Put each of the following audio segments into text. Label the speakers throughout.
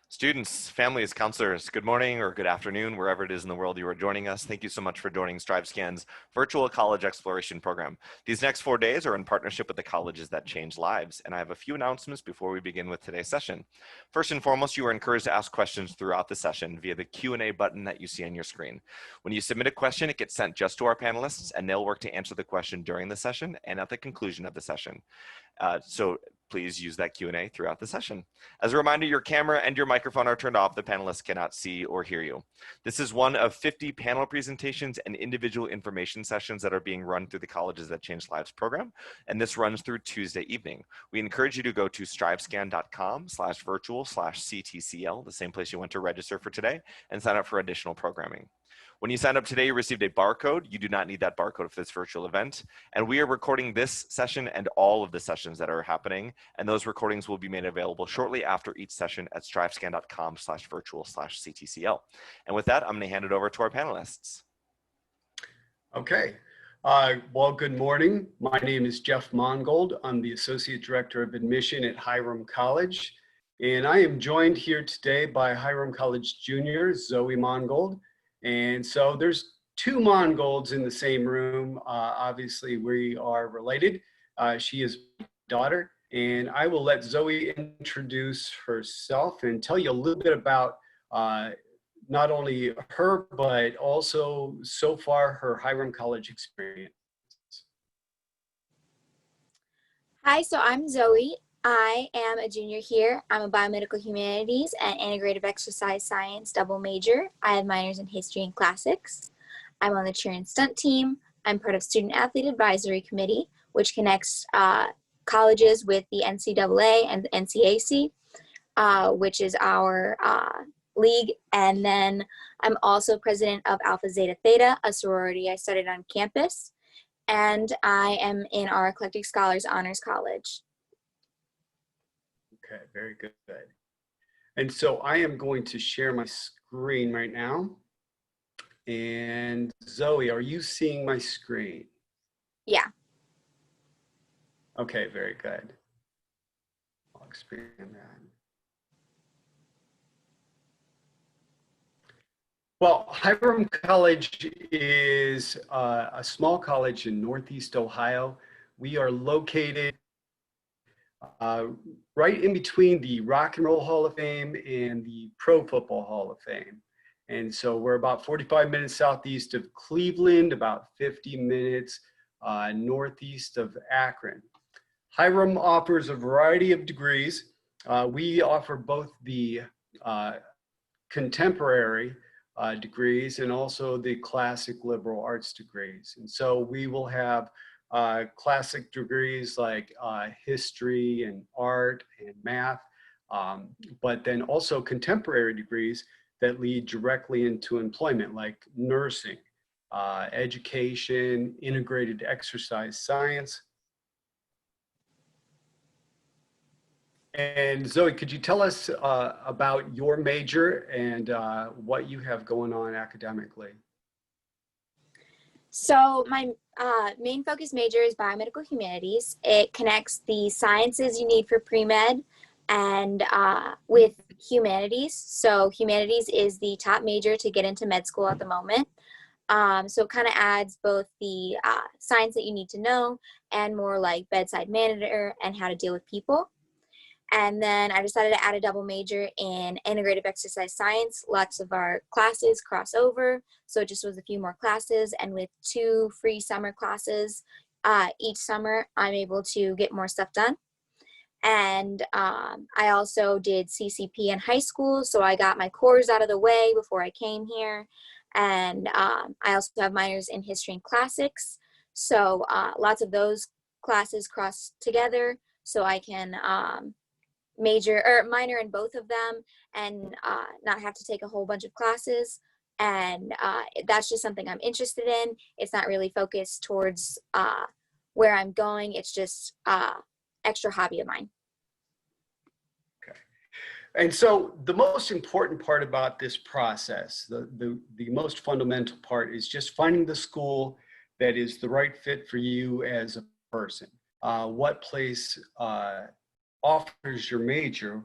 Speaker 1: Students, families, counselors, good morning or good afternoon, wherever it is in the world you are joining us. Thank you so much for joining StriveScan's virtual college exploration program. These next 4 days are in partnership with the colleges that change lives, and I have a few announcements before we begin with today's session. First and foremost, you are encouraged to ask questions throughout the session via the Q&A button that you see on your screen. When you submit a question, it gets sent just to our panelists, and they'll work to answer the question during the session and at the conclusion of the session. So please use that Q&A throughout the session. As a reminder, your camera and your microphone are turned off. The panelists cannot see or hear you. This is one of 50 panel presentations and individual information sessions that are being run through the Colleges That Change Lives program, and this runs through Tuesday evening. We encourage you to go to strivescan.com/virtual/CTCL, the same place you went to register for today, and sign up for additional programming. When you signed up today, you received a barcode. You do not need that barcode for this virtual event. And we are recording this session and all of the sessions that are happening. And those recordings will be made available shortly after each session at strivescan.com/virtual/CTCL. And with that, I'm gonna hand it over to our panelists.
Speaker 2: Okay. Well, good morning. My name is Jeff Mongold. I'm the Associate Director of Admission at Hiram College. And I am joined here today by Hiram College Junior, Zoe Mongold. And so there's two Mongolds in the same room. Obviously, we are related. She is my daughter. And I will let Zoe introduce herself and tell you a little bit about not only her, but also so far her Hiram College experience.
Speaker 3: Hi, so I'm Zoe. I am a junior here. I'm a biomedical humanities and integrative exercise science double major. I have minors in history and classics. I'm on the cheer and stunt team. I'm part of student athlete advisory committee, which connects colleges with the NCAA and the NCAC, which is our league. And then I'm also president of Alpha Zeta Theta, a sorority I started on campus. And I am in our Eclectic Scholars Honors College.
Speaker 2: Okay, very good. And so I am going to share my screen right now. And Zoe, are you seeing my screen?
Speaker 3: Yeah.
Speaker 2: Okay, very good. I'll expand that. Well, Hiram College is a small college in Northeast Ohio. We are located right in between the Rock and Roll Hall of Fame and the Pro Football Hall of Fame. And so we're about 45 minutes southeast of Cleveland, about 50 minutes northeast of Akron. Hiram offers a variety of degrees. We offer both the contemporary degrees and also the classic liberal arts degrees. And so we will have classic degrees like history and art and math, but then also contemporary degrees that lead directly into employment like nursing, education, integrated exercise science. And Zoe, could you tell us about your major and what you have going on academically?
Speaker 3: So my main focus major is biomedical humanities. It connects the sciences you need for pre-med and with humanities. So humanities is the top major to get into med school at the moment. So it kind of adds both the science that you need to know and more like bedside manner and how to deal with people. And then I decided to add a double major in integrative exercise science. Lots of our classes cross over, so it just was a few more classes. And with 2 free summer classes each summer, I'm able to get more stuff done. And I also did CCP in high school, so I got my cores out of the way before I came here. And I also have minors in history and classics, so lots of those classes cross together, so I can major or minor in both of them and not have to take a whole bunch of classes. And that's just something I'm interested in. It's not really focused towards where I'm going. It's just extra hobby of mine.
Speaker 2: Okay. And so the most important part about this process, the most fundamental part is just finding the school that is the right fit for you as a person. What place offers your major,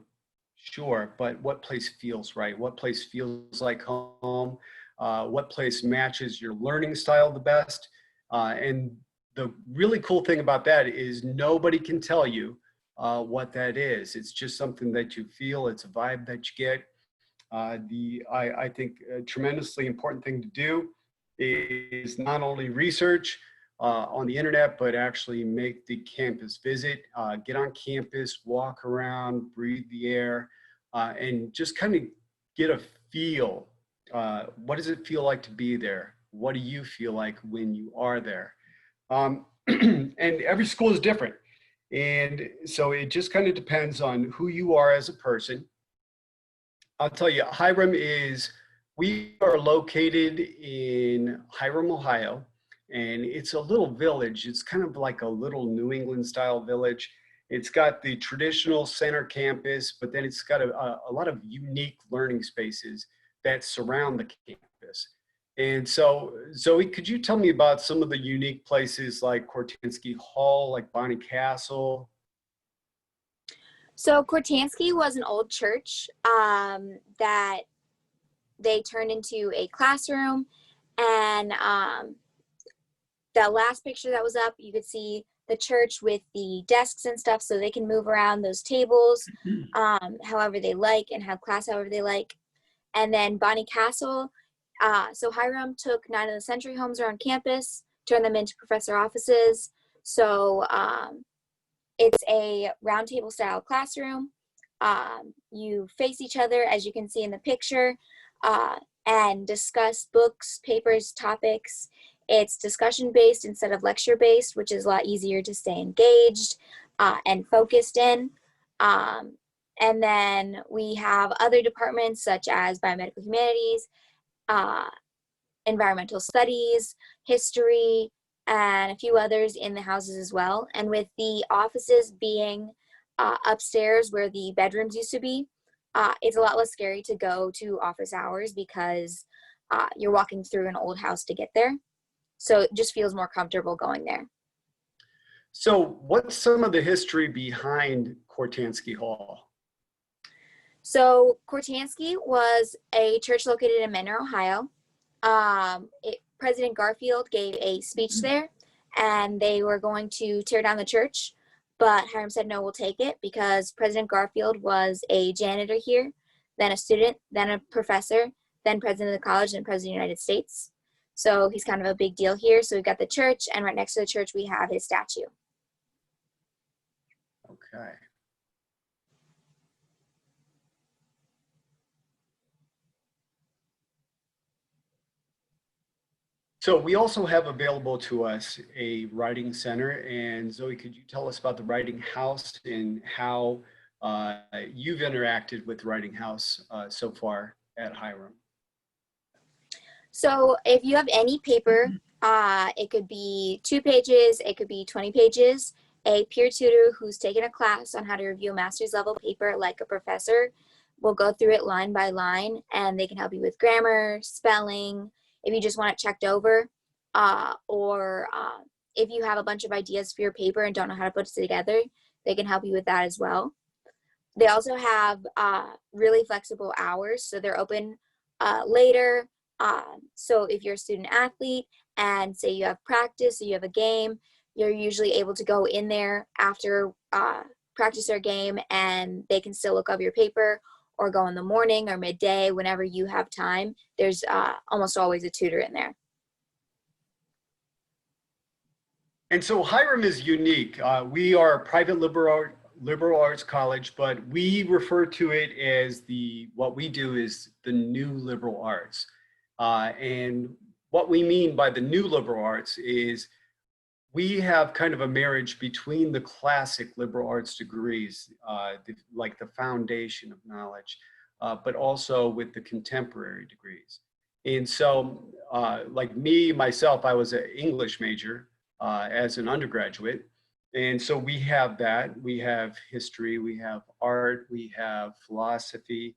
Speaker 2: sure, but what place feels right? What place feels like home? What place matches your learning style the best? And the really cool thing about that is nobody can tell you what that is. It's just something that you feel. It's a vibe that you get. I think a tremendously important thing to do is not only research on the internet, but actually make the campus visit, get on campus, walk around, breathe the air, and just kind of get a feel. What does it feel like to be there? What do you feel like when you are there? And every school is different. And so it just kind of depends on who you are as a person. I'll tell you, we are located in Highroom, Ohio, and it's a little village. It's kind of like a little New England style village. It's got the traditional center campus, but then it's got a lot of unique learning spaces that surround the campus. And so, Zoe, could you tell me about some of the unique places like Kortansky Hall, like Bonnie Castle?
Speaker 3: So Kortansky was an old church that they turned into a classroom, and the last picture that was up, you could see the church with the desks and stuff, so they can move around those tables however they like and have class however they like. And then Bonnie Castle, so Hiram took 9 of the century homes around campus, turned them into professor offices. So it's a round table style classroom. You face each other, as you can see in the picture, and discuss books, papers, topics. It's discussion based instead of lecture based, which is a lot easier to stay engaged and focused in. And then we have other departments such as biomedical humanities, environmental studies, history, and a few others in the houses as well. And with the offices being upstairs where the bedrooms used to be, it's a lot less scary to go to office hours because you're walking through an old house to get there. So it just feels more comfortable going there.
Speaker 2: So what's some of the history behind Kortansky Hall?
Speaker 3: So Kortansky was a church located in Mentor, Ohio. President Garfield gave a speech there, and they were going to tear down the church, but Hiram said, no, we'll take it, because President Garfield was a janitor here, then a student, then a professor, then president of the college, and president of the United States. So he's kind of a big deal here. So we've got the church, and right next to the church, we have his statue.
Speaker 2: Okay. So we also have available to us a writing center. And Zoe, could you tell us about the writing house and how you've interacted with writing house so far at Highroom?
Speaker 3: So if you have any paper, it could be 2 pages, it could be 20 pages, a peer tutor who's taken a class on how to review a master's level paper like a professor will go through it line by line, and they can help you with grammar, spelling, if you just want it checked over, or if you have a bunch of ideas for your paper and don't know how to put it together, they can help you with that as well. They also have really flexible hours, so they're open later. So if you're a student athlete and say you have practice or you have a game, you're usually able to go in there after practice or game, and they can still look over your paper, or go in the morning or midday whenever you have time. There's almost always a tutor in there.
Speaker 2: And so Highroom is unique. We are a private liberal arts college, but we refer to it as what we do is the new liberal arts. And what we mean by the new liberal arts is we have kind of a marriage between the classic liberal arts degrees, like the foundation of knowledge, but also with the contemporary degrees. And so like myself, I was an English major as an undergraduate. And so we have that. We have history, we have art, we have philosophy,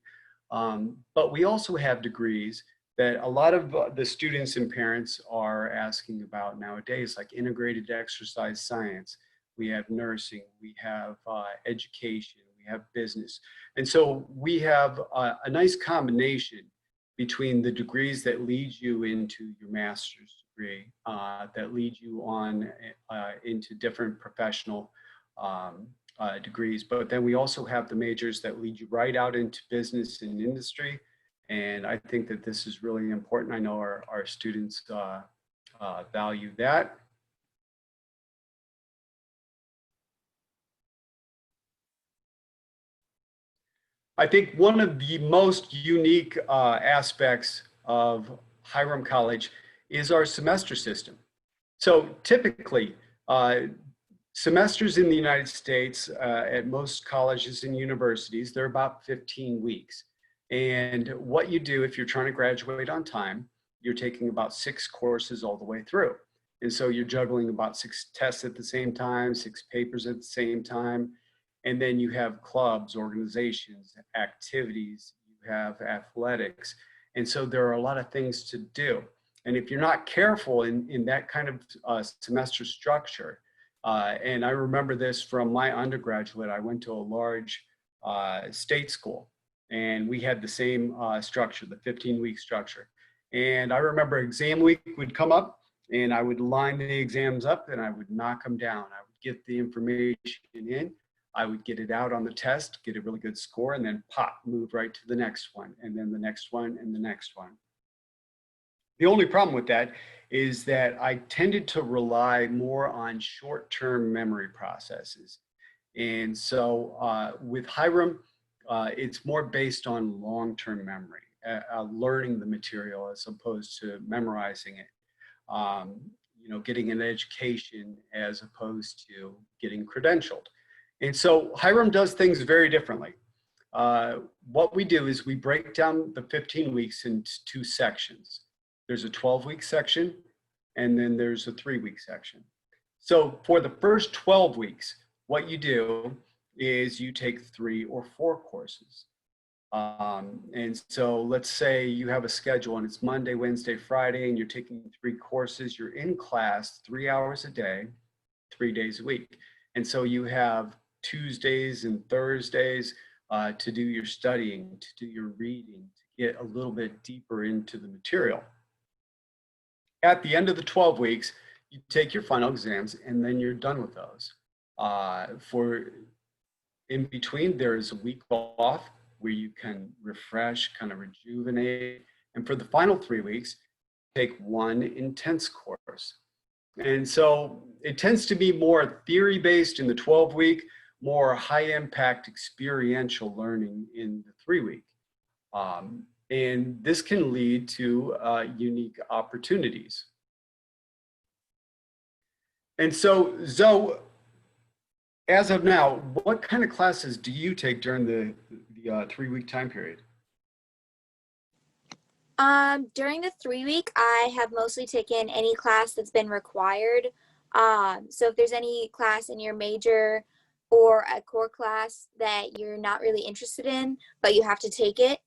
Speaker 2: but we also have degrees that a lot of the students and parents are asking about nowadays, like integrated exercise science. We have nursing, we have education, we have business. And so we have a nice combination between the degrees that lead you into your master's degree, that lead you on into different professional degrees. But then we also have the majors that lead you right out into business and industry. And I think that this is really important. I know our students value that. I think one of the most unique aspects of Hiram College is our semester system. So typically, semesters in the United States at most colleges and universities, they're about 15 weeks. And what you do if you're trying to graduate on time, you're taking about 6 courses all the way through. And so you're juggling about 6 tests at the same time, 6 papers at the same time. And then you have clubs, organizations, activities, you have athletics. And so there are a lot of things to do. And if you're not careful in that kind of semester structure, and I remember this from my undergraduate, I went to a large state school, and we had the same structure, the 15-week structure. And I remember exam week would come up, and I would line the exams up, and I would knock them down. I would get the information in. I would get it out on the test, get a really good score, and then pop, move right to the next one, and then the next one, and the next one. The only problem with that is that I tended to rely more on short-term memory processes. And so with Hiram, it's more based on long-term memory, learning the material as opposed to memorizing it. You know, getting an education as opposed to getting credentialed. And so Hiram does things very differently. What we do is we break down the 15 weeks into 2 sections. There's a 12-week section, and then there's a 3-week section. So for the first 12 weeks, what you do is you take 3 or 4 courses. And so let's say you have a schedule and it's Monday, Wednesday, Friday, and you're taking 3 courses. You're in class 3 hours a day, 3 days a week. And so you have Tuesdays and Thursdays to do your studying, to do your reading, to get a little bit deeper into the material. At the end of the 12 weeks, you take your final exams, and then you're done with those. For in between, there is a week off where you can refresh, kind of rejuvenate. And for the final 3 weeks, take 1 intense course. And so it tends to be more theory-based in the 12-week, more high-impact experiential learning in the 3-week. And this can lead to unique opportunities. And so, Zoe, as of now, what kind of classes do you take during the 3-week time period?
Speaker 3: During the 3-week, I have mostly taken any class that's been required. So if there's any class in your major or a core class that you're not really interested in, but you have to take it,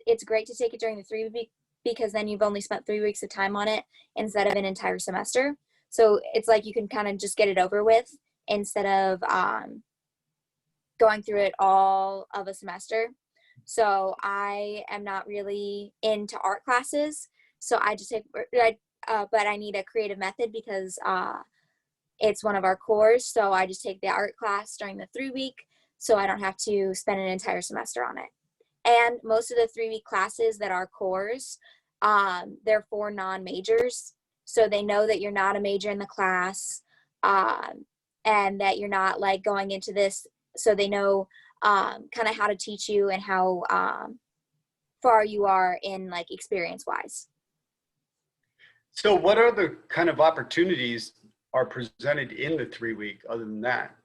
Speaker 3: it's great to take it during the 3-week because then you've only spent 3 weeks of time on it instead of an entire semester. So it's like you can kind of just get it over with instead of going through it all of a semester. So I am not really into art classes. So I just take, but I need a creative method because it's one of our cores. So I just take the art class during the 3-week so I don't have to spend an entire semester on it. And most of the 3-week classes that are cores, they're for non-majors. So they know that you're not a major in the class and that you're not like going into this. So they know kind of how to teach you and how far you are in like experience wise.
Speaker 2: So what other kind of opportunities are presented in the 3-week other than that?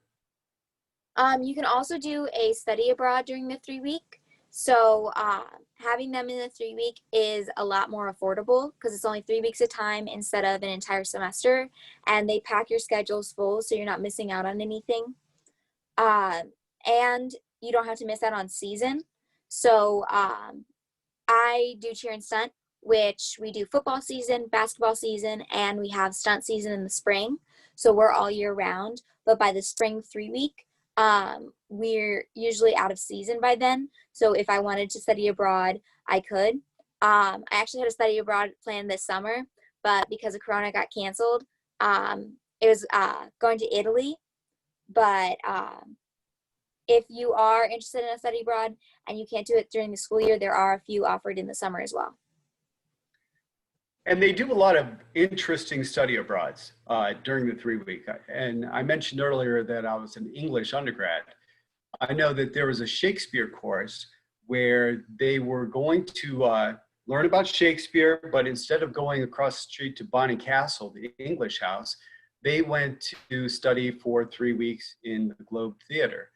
Speaker 3: You can also do a study abroad during the 3-week. So having them in the 3-week is a lot more affordable because it's only 3 weeks at a time instead of an entire semester, and they pack your schedules full so you're not missing out on anything. And you don't have to miss out on season. So I do cheer and stunt, which we do football season, basketball season, and we have stunt season in the spring. So we're all year round. But by the spring 3-week, we're usually out of season by then. So if I wanted to study abroad, I could. I actually had a study abroad plan this summer, but because of Corona, it got canceled. It was going to Italy, but if you are interested in a study abroad and you can't do it during the school year, there are a few offered in the summer as well.
Speaker 2: And they do a lot of interesting study abroads during the 3-week. And I mentioned earlier that I was an English undergrad. I know that there was a Shakespeare course where they were going to learn about Shakespeare, but instead of going across the street to Bonny Castle, the English house, they went to study for 3 weeks in the Globe Theatre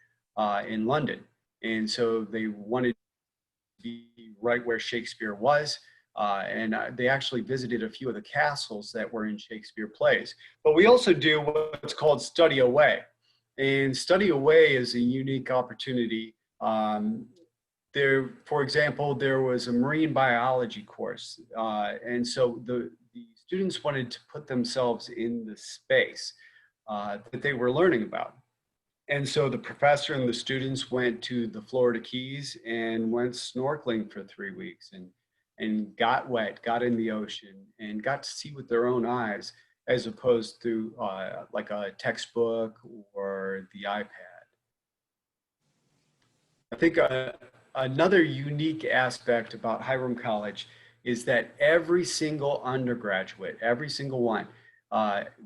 Speaker 2: in London. And so they wanted to be right where Shakespeare was. And they actually visited a few of the castles that were in Shakespeare plays. But we also do what's called study away. And study away is a unique opportunity. For example, there was a marine biology course. And so the students wanted to put themselves in the space that they were learning about. And so the professor and the students went to the Florida Keys and went snorkeling for 3 weeks and got wet, got in the ocean, and got to see with their own eyes, as opposed to like a textbook or the iPad. I think another unique aspect about Hiram College is that every single undergraduate, every single one,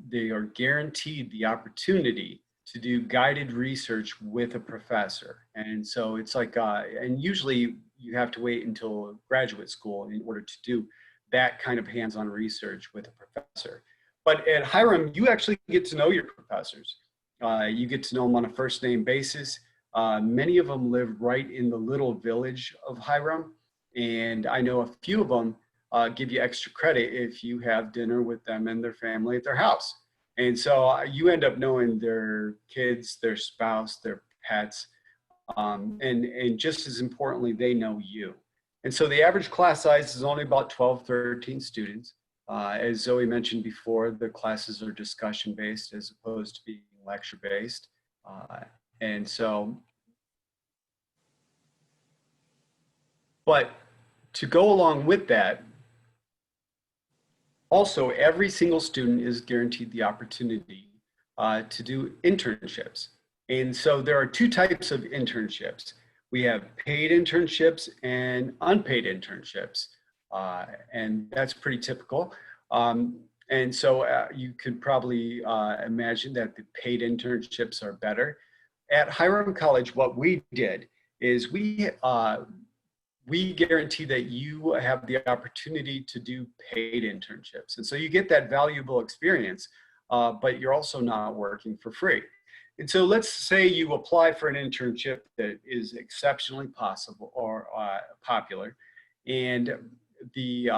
Speaker 2: they are guaranteed the opportunity to do guided research with a professor. And so it's like, and usually you have to wait until graduate school in order to do that kind of hands-on research with a professor. But at Hiram, you actually get to know your professors. You get to know them on a first name basis. Many of them live right in the little village of Hiram. And I know a few of them give you extra credit if you have dinner with them and their family at their house. And so you end up knowing their kids, their spouse, their pets, and just as importantly, they know you. And so the average class size is only about 12, 13 students. As Zoe mentioned before, the classes are discussion-based as opposed to being lecture-based. And so, but to go along with that, also, every single student is guaranteed the opportunity to do internships. And so there are 2 types of internships. We have paid internships and unpaid internships. And that's pretty typical. And so you could probably imagine that the paid internships are better. At Hiram College, what we did is we guarantee that you have the opportunity to do paid internships. And so you get that valuable experience, but you're also not working for free. And so let's say you apply for an internship that is exceptionally possible or popular, and the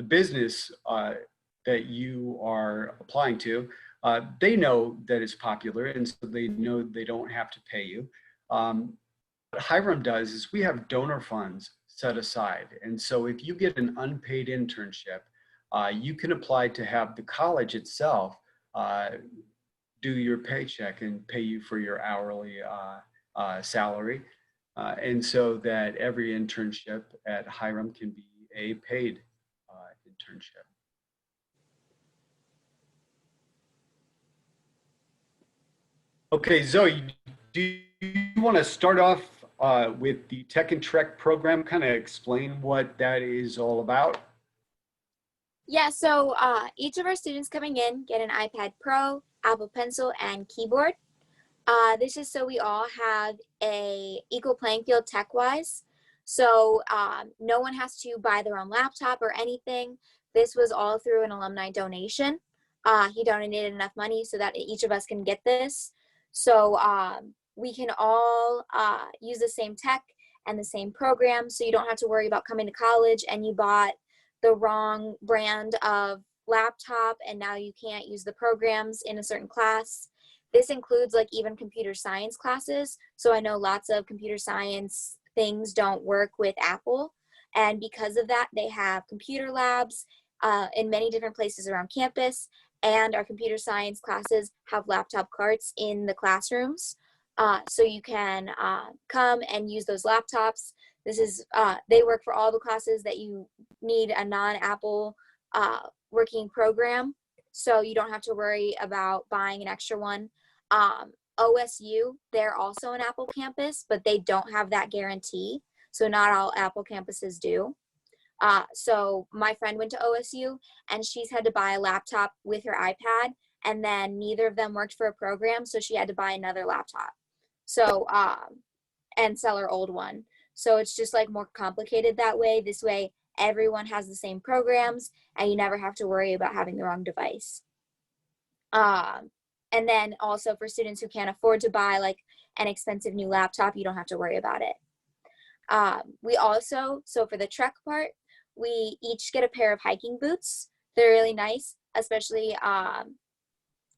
Speaker 2: business that you are applying to, they know that it's popular, and so they know they don't have to pay you. What Hiram does is we have donor funds set aside. And so if you get an unpaid internship, you can apply to have the college itself do your paycheck and pay you for your hourly salary. And so that every internship at Hiram can be a paid internship. Okay, Zoe, do you want to start off with the Tech and Trek program, kind of explain what that is all about?
Speaker 3: Yeah, so each of our students coming in get an iPad Pro, Apple Pencil, and keyboard. This is so we all have a equal playing field tech-wise. So no one has to buy their own laptop or anything. This was all through an alumni donation. He donated enough money so that each of us can get this. So we can all use the same tech, and the same program, so you don't have to worry about coming to college and you bought the wrong brand of laptop and now you can't use the programs in a certain class. This includes like even computer science classes. So I know lots of computer science things don't work with Apple. And because of that, they have computer labs in many different places around campus. And our computer science classes have laptop carts in the classrooms. So you can come and use those laptops. This is, they work for all the classes that you need a non-Apple working program. So you don't have to worry about buying an extra one. OSU, they're also an Apple campus, but they don't have that guarantee. So not all Apple campuses do. So my friend went to OSU and she's had to buy a laptop with her iPad, and then neither of them worked for a program, so she had to buy another laptop. So, and sell her old one. So it's just like more complicated that way. This way, everyone has the same programs and you never have to worry about having the wrong device. And then also for students who can't afford to buy like an expensive new laptop, you don't have to worry about it. We also, so for the trek part, we each get a pair of hiking boots. They're really nice, especially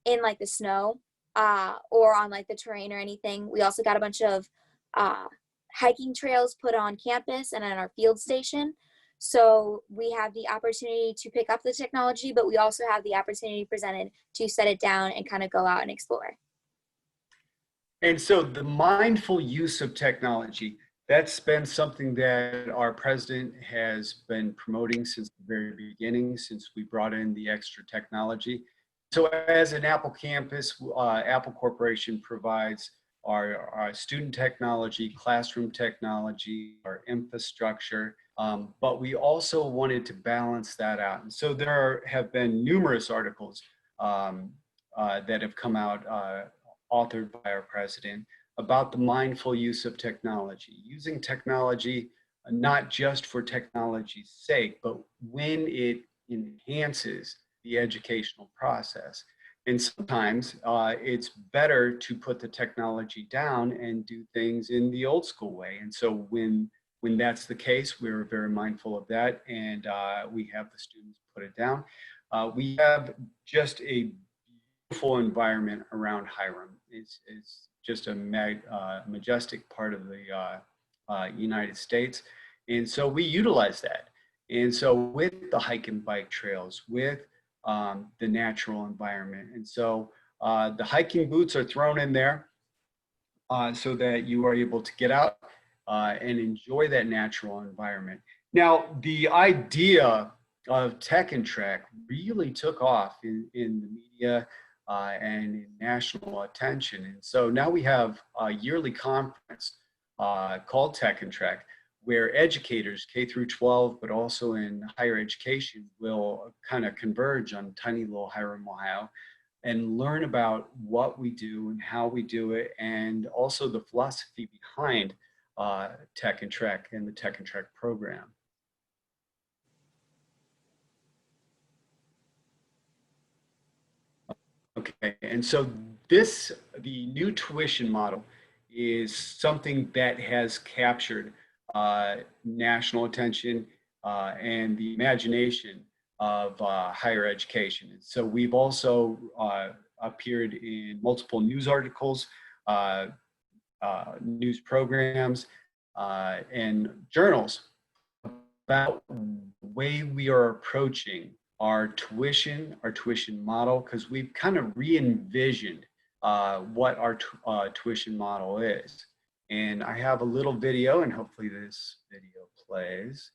Speaker 3: in like the snow or on like the terrain or anything. We also got a bunch of hiking trails put on campus and at our field station. So we have the opportunity to pick up the technology, but we also have the opportunity presented to set it down and kind of go out and explore.
Speaker 2: And so the mindful use of technology, that's been something that our president has been promoting since the very beginning, since we brought in the extra technology. So as an Apple campus, Apple Corporation provides our student technology, classroom technology, our infrastructure, but we also wanted to balance that out. And so there have been numerous articles that have come out authored by our president about the mindful use of technology, using technology not just for technology's sake, but when it enhances the educational process. And sometimes it's better to put the technology down and do things in the old school way. And so when that's the case, we're very mindful of that, and we have the students put it down. We have just a beautiful environment around Highroom. It's just a majestic part of the United States. And so we utilize that. And so with the hike and bike trails, with the natural environment. And so the hiking boots are thrown in there so that you are able to get out and enjoy that natural environment. Now, the idea of Tech and Trek really took off in the media and in national attention. And so now we have a yearly conference called Tech and Trek, where educators K through 12, but also in higher education, will kind of converge on tiny little Hiram, Ohio, and learn about what we do and how we do it, and also the philosophy behind Tech and Trek and the Tech and Trek program. Okay, and so the new tuition model is something that has captured national attention and the imagination of higher education. And so we've also appeared in multiple news articles, news programs, and journals about the way we are approaching our tuition model, because we've kind of re-envisioned what our tuition model is. And I have a little video, and hopefully this video plays.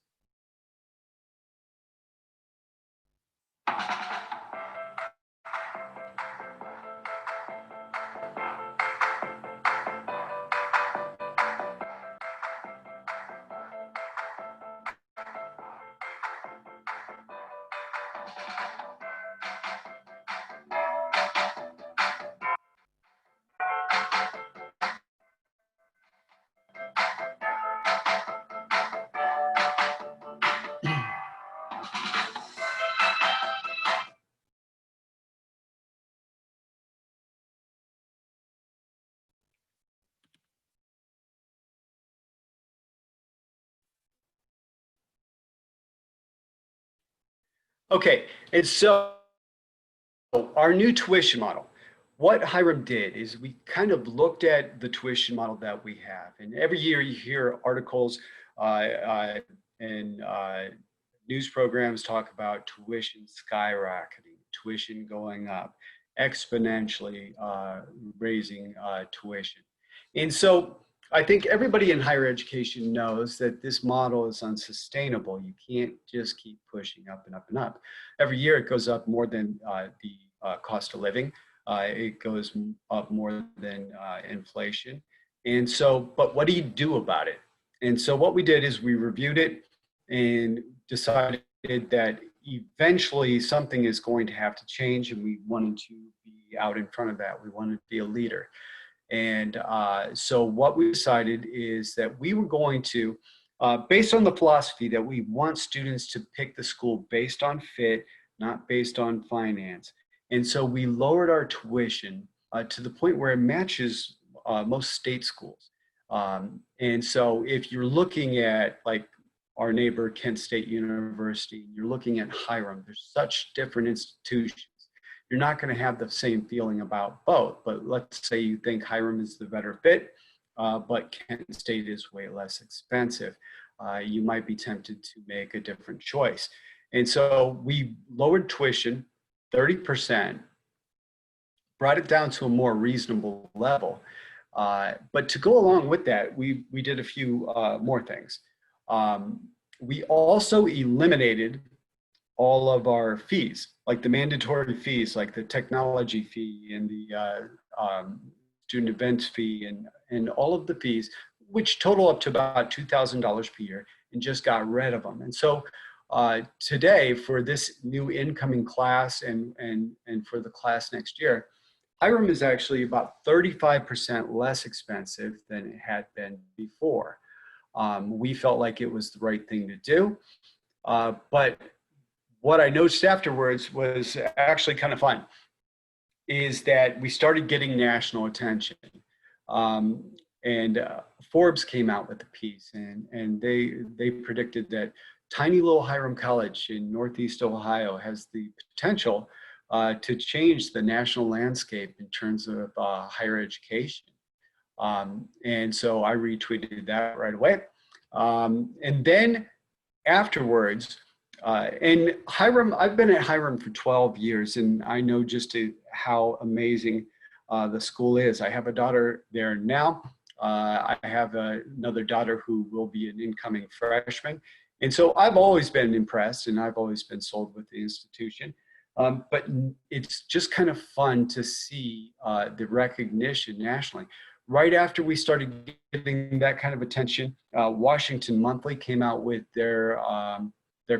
Speaker 2: Okay, and so our new tuition model, what Hiram did is we kind of looked at the tuition model that we have. And every year you hear articles and news programs talk about tuition skyrocketing, tuition going up, exponentially raising tuition. And so I think everybody in higher education knows that this model is unsustainable. You can't just keep pushing up and up and up. Every year it goes up more than the cost of living. It goes up more than inflation. And so, but what do you do about it? And so what we did is we reviewed it and decided that eventually something is going to have to change, and we wanted to be out in front of that. We wanted to be a leader. And so what we decided is that we were going to, based on the philosophy that we want students to pick the school based on fit, not based on finance. And so we lowered our tuition to the point where it matches most state schools. And so if you're looking at like our neighbor, Kent State University, you're looking at Hiram, there's such different institutions. You're not going to have the same feeling about both. But let's say you think Hiram is the better fit, but Kent State is way less expensive. You might be tempted to make a different choice. And so we lowered tuition 30%, brought it down to a more reasonable level. But to go along with that, we did a few more things. We also eliminated all of our fees, like the mandatory fees, like the technology fee and the student events fee and all of the fees, which total up to about $2,000 per year, and just got rid of them. And so today, for this new incoming class and for the class next year, Hiram is actually about 35% less expensive than it had been before. We felt like it was the right thing to do, but what I noticed afterwards was actually kind of fun, is that we started getting national attention. And Forbes came out with a piece, and they predicted that tiny little Hiram College in Northeast Ohio has the potential to change the national landscape in terms of higher education. And so I retweeted that right away. And then afterwards, and Hiram, I've been at Hiram for 12 years, and I know just how amazing the school is. I have a daughter there now. I have another daughter who will be an incoming freshman. And so I've always been impressed, and I've always been sold with the institution. But it's just kind of fun to see the recognition nationally. Right after we started getting that kind of attention, Washington Monthly came out with their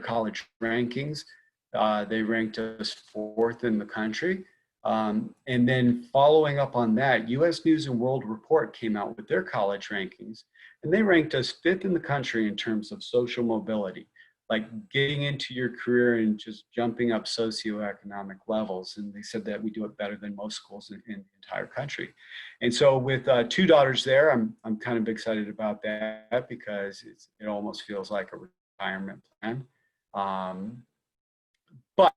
Speaker 2: college rankings. They ranked us 4th in the country. And then following up on that, US News and World Report came out with their college rankings, and they ranked us 5th in the country in terms of social mobility, like getting into your career and just jumping up socioeconomic levels. And they said that we do it better than most schools in the entire country. And so with 2 daughters there, I'm kind of excited about that, because it almost feels like a retirement plan. But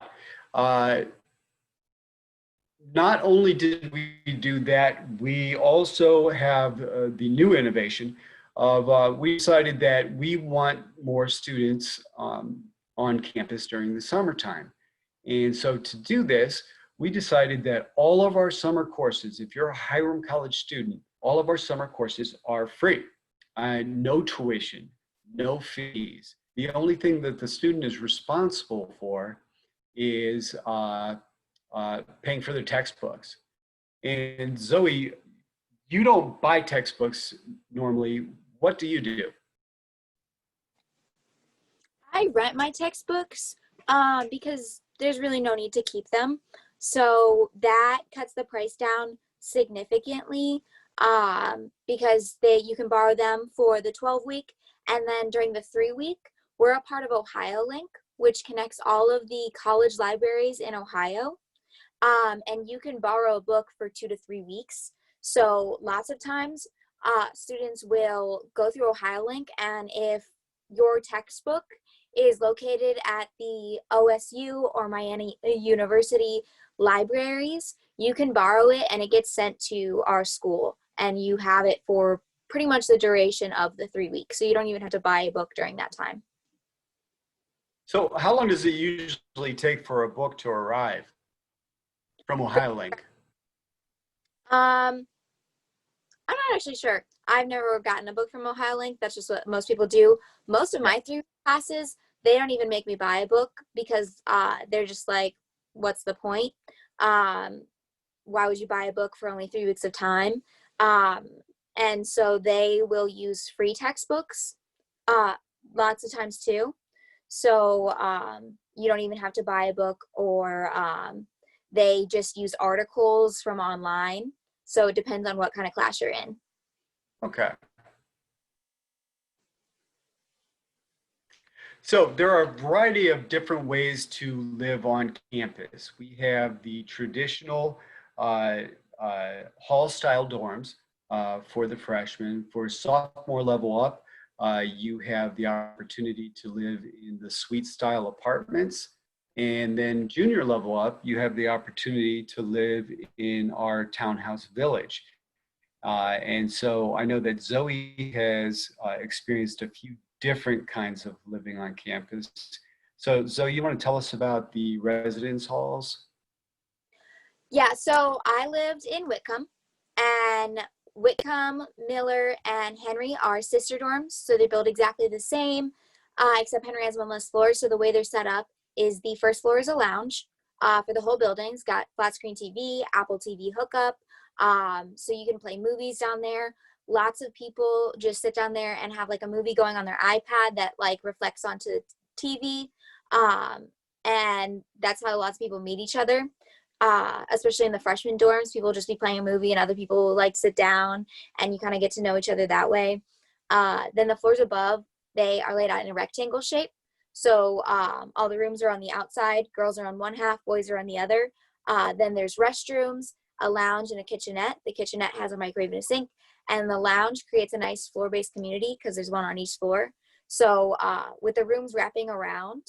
Speaker 2: not only did we do that, we also have the new innovation of we decided that we want more students on campus during the summertime. And so to do this, we decided that all of our summer courses, if you're a Hiram College student, all of our summer courses are free. No tuition, no fees. The only thing that the student is responsible for is paying for their textbooks. And Zoe, you don't buy textbooks normally. What do you do?
Speaker 3: I rent my textbooks because there's really no need to keep them. So that cuts the price down significantly because you can borrow them for the 12-week, and then during the 3-week, we're a part of OhioLink, which connects all of the college libraries in Ohio. And you can borrow a book for 2 to 3 weeks. So lots of times students will go through OhioLink, and if your textbook is located at the OSU or Miami University libraries. You can borrow it and it gets sent to our school, and you have it for pretty much the duration of the 3 weeks. So you don't even have to buy a book during that time.
Speaker 2: So how long does it usually take for a book to arrive from Ohio Link?
Speaker 3: I'm not actually sure. I've never gotten a book from Ohio Link. That's just what most people do. Most of my 3 classes, they don't even make me buy a book because they're just like, what's the point? Why would you buy a book for only 3 weeks of time? And so they will use free textbooks lots of times too. So you don't even have to buy a book, or they just use articles from online. So it depends on what kind of class you're in.
Speaker 2: Okay. So there are a variety of different ways to live on campus. We have the traditional hall-style dorms for the freshmen. For sophomore level up, you have the opportunity to live in the suite-style apartments. And then junior level up, you have the opportunity to live in our townhouse village. And so I know that Zoe has experienced a few different kinds of living on campus. So Zoe, you want to tell us about the residence halls?
Speaker 3: Yeah, so I lived in Whitcomb, and Whitcomb, Miller, and Henry are sister dorms. So they're built exactly the same, except Henry has one less floor. So the way they're set up is the first floor is a lounge for the whole building. It's got flat screen TV, Apple TV hookup. So you can play movies down there. Lots of people just sit down there and have like a movie going on their iPad that like reflects onto TV. And that's how lots of people meet each other. Especially in the freshman dorms, people just be playing a movie and other people will like sit down and you kind of get to know each other that way. Then the floors above, they are laid out in a rectangle shape. So all the rooms are on the outside. Girls are on one half, boys are on the other. Then there's restrooms, a lounge, and a kitchenette. The kitchenette has a microwave and a sink. And the lounge creates a nice floor-based community because there's one on each floor. So with the rooms wrapping around,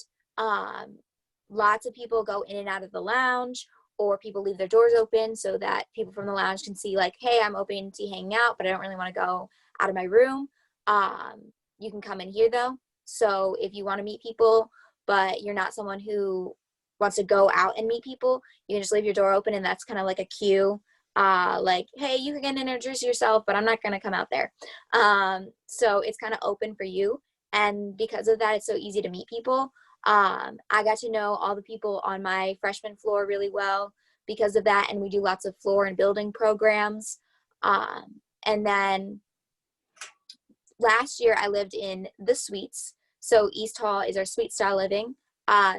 Speaker 3: lots of people go in and out of the lounge, or people leave their doors open so that people from the lounge can see like, hey, I'm open to hanging out, but I don't really want to go out of my room. You can come in here though. So if you want to meet people, but you're not someone who wants to go out and meet people, you can just leave your door open, and that's kind of like a cue. Like, hey, you can introduce yourself, but I'm not going to come out there. So it's kind of open for you. And because of that, it's so easy to meet people. I got to know all the people on my freshman floor really well because of that. And we do lots of floor and building programs. And then last year I lived in the suites. So East Hall is our suite style living.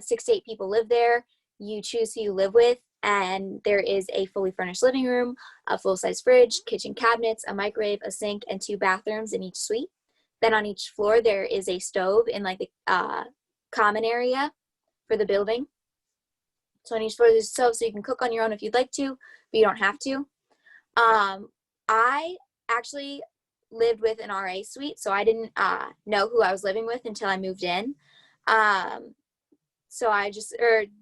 Speaker 3: 6 to 8 people live there. You choose who you live with, and there is a fully furnished living room, a full-size fridge, kitchen cabinets, a microwave, a sink, and 2 bathrooms in each suite. Then on each floor there is a stove in like the common area for the building. So on each floor there's a stove, so you can cook on your own if you'd like to, but you don't have to. I actually lived with an RA suite, so I didn't know who I was living with until I moved in. So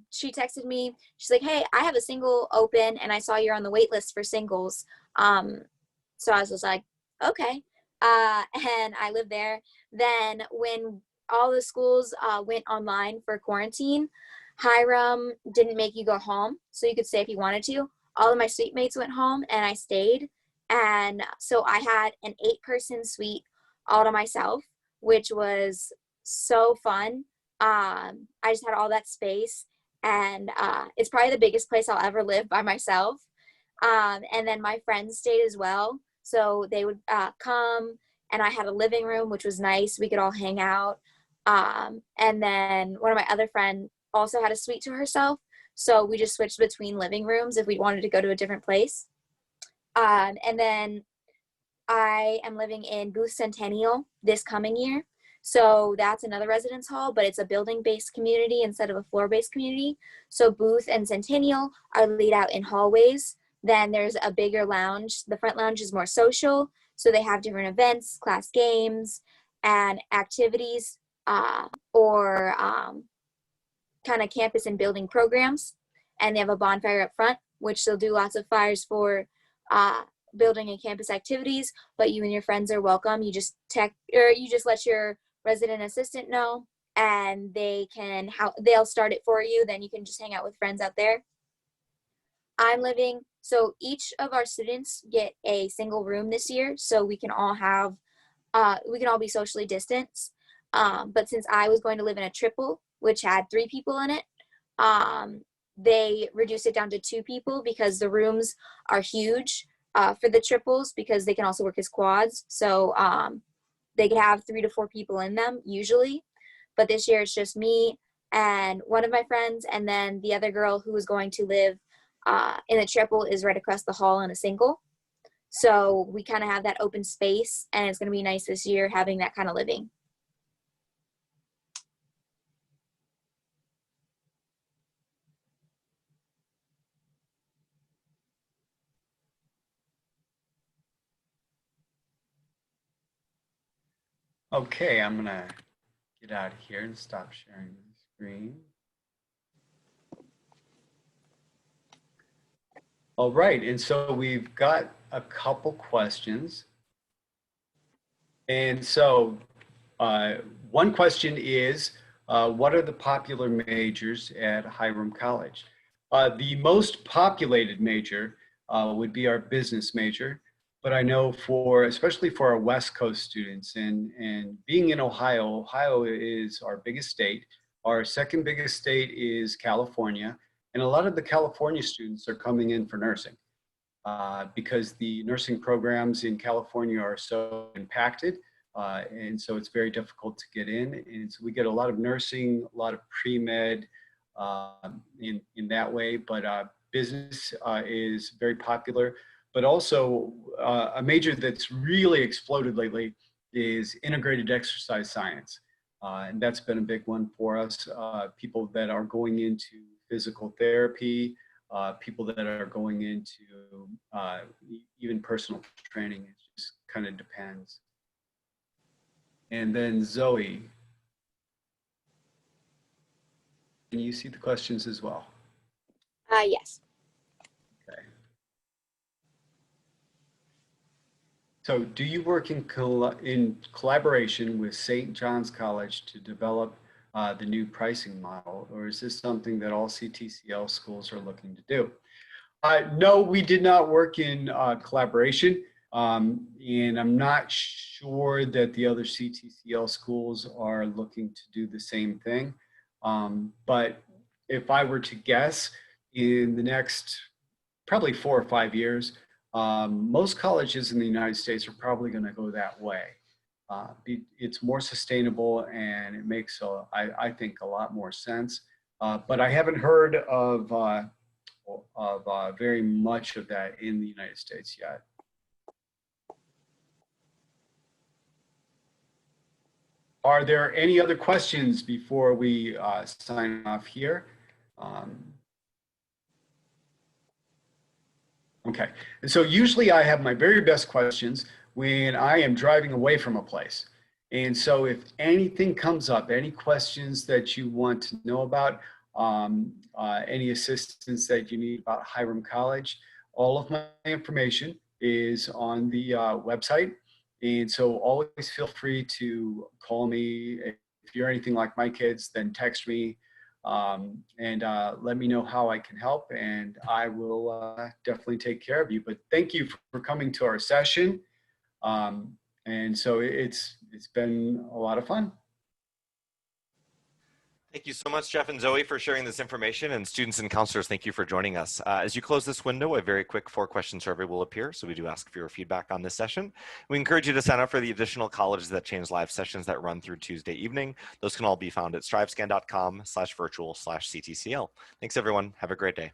Speaker 3: she texted me. She's like, hey, I have a single open and I saw you're on the wait list for singles. So I was just like, okay. And I lived there. Then when all the schools went online for quarantine, Hiram didn't make you go home, so you could stay if you wanted to. All of my suite mates went home and I stayed. And so I had an 8-person suite all to myself, which was so fun. I just had all that space, and it's probably the biggest place I'll ever live by myself. And then my friends stayed as well. So they would come, and I had a living room, which was nice. We could all hang out. And then one of my other friends also had a suite to herself. So we just switched between living rooms if we wanted to go to a different place. And then I am living in Booth Centennial this coming year. So that's another residence hall, but it's a building-based community instead of a floor-based community. So Booth and Centennial are laid out in hallways. Then there's a bigger lounge. The front lounge is more social. So they have different events, class games, and activities or kind of campus and building programs. And they have a bonfire up front, which they'll do lots of fires for building and campus activities, but you and your friends are welcome. You just let your resident assistant know, and they'll start it for you. Then you can just hang out with friends out there. So each of our students get a single room this year, so we can all be socially distanced. But since I was going to live in a triple, which had 3 people in it, they reduced it down to 2 people because the rooms are huge for the triples, because they can also work as quads. So they could have 3 to 4 people in them usually. But this year it's just me and one of my friends, and then the other girl who is going to live in a triple is right across the hall in a single. So we kind of have that open space, and it's going to be nice this year having that kind of living.
Speaker 2: Okay, I'm gonna get out of here and stop sharing the screen. All right, and so we've got a couple questions. And so one question is, what are the popular majors at Highroom College? The most populated major would be our business major. But I know especially for our West Coast students, and being in Ohio is our biggest state. Our second biggest state is California. And a lot of the California students are coming in for nursing because the nursing programs in California are so impacted. And so it's very difficult to get in. And so we get a lot of nursing, a lot of pre-med in that way. But business is very popular. But also a major that's really exploded lately is integrated exercise science. And that's been a big one for us. People that are going into physical therapy, people that are going into even personal training. It just kind of depends. And then Zoe, can you see the questions as well?
Speaker 3: Yes.
Speaker 2: Okay. So do you work in collaboration with St. John's College to develop the new pricing model, or is this something that all CTCL schools are looking to do? No, we did not work in collaboration, and I'm not sure that the other CTCL schools are looking to do the same thing. But if I were to guess, in the next probably 4 or 5 years, most colleges in the United States are probably going to go that way. It's more sustainable, and it makes, I think, a lot more sense. But I haven't heard of very much of that in the United States yet. Are there any other questions before we sign off here? Okay, and so usually I have my very best questions when I am driving away from a place. And so if anything comes up, any questions that you want to know about, any assistance that you need about Hiram College, all of my information is on the website. And so always feel free to call me. If you're anything like my kids, then text me and let me know how I can help, and I will definitely take care of you. But thank you for coming to our session. And so it's been a lot of fun.
Speaker 1: Thank you so much, Jeff and Zoe, for sharing this information, and students and counselors, thank you for joining us. As you close this window, a very quick 4-question survey will appear, so we do ask for your feedback on this session. We encourage you to sign up for the additional Colleges That Change Live sessions that run through Tuesday evening. Those can all be found at strivescan.com/virtual/CTCL. Thanks, everyone. Have a great day.